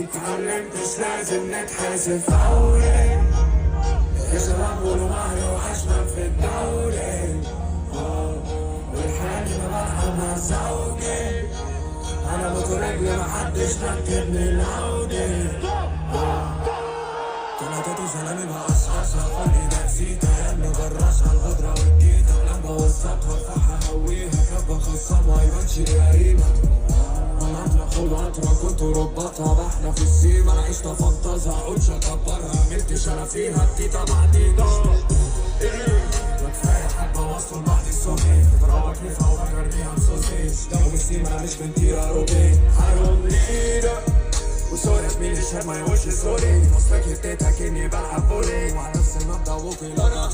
اتعلمتش لازم نتحاسب فوري، اشرب والمهر واشرب في الدوري، والحالي ببقى مع زوجي، انا موت رجلي محدش ركبني العودي. طلعتي سلامي بقصقصها خلي نفسيتها يا مجرسها الغدرة والجيتة ولما وسطها ارفعها هويها كبة خصمها يبانش ليها قيمة. انا اطلع خد قطرة كنت رباطها بحنا في السيما انا عشت افنطزها اقولش اكبرها ملتش انا فيها التيتا بعدينا. كفاية حبة وصلوا لبعض الصوتين تضربك نفا وفكرنيها بصوصيش دمو بالسيما انا مش بنطير اروبين حرام لينا وسوري زميلي شهر ما يقولش سوري مصرك هفتيتها كني بلعب بولينج وعلى نفس المبدأ وكي لا